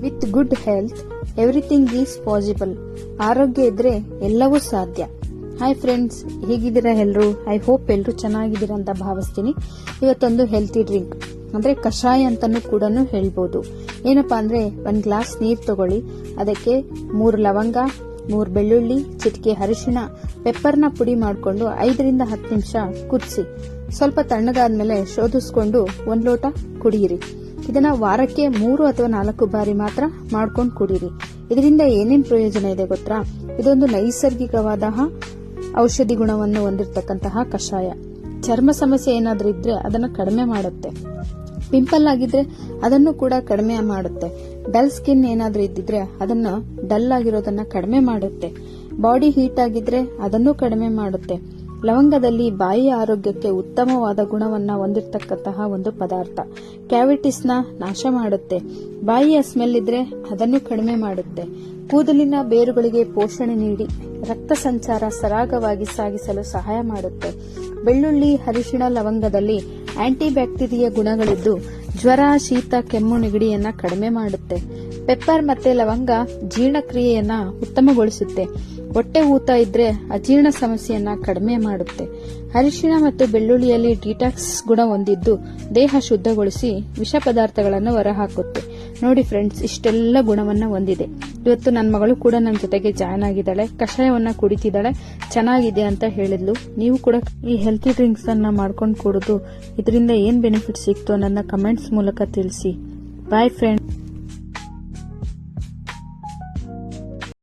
With good health everything is possible. ಆರೋಗ್ಯ ಇದ್ರೆ ಎಲ್ಲವೂ ಸಾಧ್ಯ. ಹಾಯ್ ಫ್ರೆಂಡ್ಸ್, ಹೇಗಿದ್ದೀರಾ ಎಲ್ಲರೂ? ಐ ಹೋಪ್ ಎಲ್ಲರೂ ಚೆನ್ನಾಗಿದ್ದೀರಾ ಅಂತ ಭಾವಿಸ್ತೀನಿ. ಇವತ್ತೊಂದು ಹೆಲ್ತಿ ಡ್ರಿಂಕ್ ಅಂದ್ರೆ ಕಷಾಯ ಅಂತಾನೂ ಕೂಡ ಹೇಳ್ಬೋದು. ಏನಪ್ಪಾ ಅಂದ್ರೆ 1 ಗ್ಲಾಸ್ ನೀರು ತಗೊಳ್ಳಿ, ಅದಕ್ಕೆ 3 ಲವಂಗ, 3 ಬೆಳ್ಳುಳ್ಳಿ, ಚಿಟಿಕೆ ಅರಿಶಿಣ, ಪೆಪ್ಪರ್ನ ಪುಡಿ ಮಾಡಿಕೊಂಡು 5 ರಿಂದ 10 ನಿಮಿಷ ಕುದಿಸಿ, ಸ್ವಲ್ಪ ತಣ್ಣಗಾದ್ಮೇಲೆ ಶೋಧಿಸ್ಕೊಂಡು 1 ಲೋಟ ಕುಡಿಯಿರಿ. ಇದನ್ನ ವಾರಕ್ಕೆ 3 ಅಥವಾ 4 ಬಾರಿ ಮಾತ್ರ ಮಾಡ್ಕೊಂಡು ಕುಡೀರಿ. ಇದರಿಂದ ಏನೇನ್ ಪ್ರಯೋಜನ ಇದೆ ಗೊತ್ತಾ? ಇದೊಂದು ನೈಸರ್ಗಿಕವಾದ ಔಷಧಿ ಗುಣವನ್ನು ಹೊಂದಿರತಕ್ಕಂತಹ ಕಷಾಯ. ಚರ್ಮ ಸಮಸ್ಯೆ ಏನಾದ್ರೂ ಇದ್ರೆ ಅದನ್ನ ಕಡಿಮೆ ಮಾಡುತ್ತೆ. ಪಿಂಪಲ್ ಆಗಿದ್ರೆ ಅದನ್ನು ಕೂಡ ಕಡಿಮೆ ಮಾಡುತ್ತೆ. ಡಲ್ ಸ್ಕಿನ್ ಏನಾದ್ರೂ ಇದ್ದಿದ್ರೆ ಅದನ್ನ ಡಲ್ ಆಗಿರೋದನ್ನ ಕಡಿಮೆ ಮಾಡುತ್ತೆ. ಬಾಡಿ ಹೀಟ್ ಆಗಿದ್ರೆ ಅದನ್ನು ಕಡಿಮೆ ಮಾಡುತ್ತೆ. ಲವಂಗದಲ್ಲಿ ಬಾಯಿಯ ಆರೋಗ್ಯಕ್ಕೆ ಉತ್ತಮವಾದ ಗುಣವನ್ನ ಹೊಂದಿರತಕ್ಕಂತಹ ಒಂದು ಪದಾರ್ಥ. ಕ್ಯಾವಿಟಿಸ್ ನ ನಾಶ ಮಾಡುತ್ತೆ. ಬಾಯಿಯ ಸ್ಮೆಲ್ ಇದ್ರೆ ಅದನ್ನು ಕಡಿಮೆ ಮಾಡುತ್ತೆ. ಕೂದಲಿನ ಬೇರುಗಳಿಗೆ ಪೋಷಣೆ ನೀಡಿ ರಕ್ತ ಸಂಚಾರ ಸರಾಗವಾಗಿ ಸಾಗಿಸಲು ಸಹಾಯ ಮಾಡುತ್ತೆ. ಬೆಳ್ಳುಳ್ಳಿ, ಅರಿಶಿಣ, ಲವಂಗದಲ್ಲಿ ಆಂಟಿ ಬ್ಯಾಕ್ಟೀರಿಯಾ ಗುಣಗಳಿದ್ದು ಜ್ವರ, ಶೀತ, ಕೆಮ್ಮು, ನೆಗಡಿಯನ್ನ ಕಡಿಮೆ ಮಾಡುತ್ತೆ. ಪೆಪ್ಪರ್ ಮತ್ತೆ ಲವಂಗ ಜೀರ್ಣಕ್ರಿಯೆಯನ್ನ ಉತ್ತಮಗೊಳಿಸುತ್ತೆ. ಹೊಟ್ಟೆ ಊತ ಇದ್ರೆ ಅಜೀರ್ಣ ಸಮಸ್ಯೆಯನ್ನ ಕಡಿಮೆ ಮಾಡುತ್ತೆ. ಅರಿಶಿಣ ಮತ್ತು ಬೆಳ್ಳುಳ್ಳಿಯಲ್ಲಿ ಡಿಟಾಕ್ಸ್ ಗುಣ ಹೊಂದಿದ್ದು ದೇಹ ಶುದ್ಧಗೊಳಿಸಿ ವಿಷ ಪದಾರ್ಥಗಳನ್ನು ಹೊರಹಾಕುತ್ತೆ. ನೋಡಿ ಫ್ರೆಂಡ್ಸ್, ಇಷ್ಟೆಲ್ಲ ಗುಣವನ್ನ ಹೊಂದಿದೆ. ಇವತ್ತು ನನ್ನ ಮಗಳು ಕೂಡ ನನ್ನ ಜೊತೆಗೆ ಜಾಯ್ನ್ ಆಗಿದ್ದಾಳೆ. ಕಷಾಯವನ್ನ ಕುಡಿತಿದ್ದಾಳೆ, ಚೆನ್ನಾಗಿದೆ ಅಂತ ಹೇಳಿದ್ಲು. ನೀವು ಕೂಡ ಈ ಹೆಲ್ತಿ ಡ್ರಿಂಕ್ಸ್ ಅನ್ನ ಮಾಡ್ಕೊಂಡು ಕುಡಿದು ಇದರಿಂದ ಏನ್ ಬೆನಿಫಿಟ್ ಸಿಕ್ತೋ ನನ್ನ ಕಮೆಂಟ್ಸ್ ಮೂಲಕ ತಿಳಿಸಿ. Boy friend.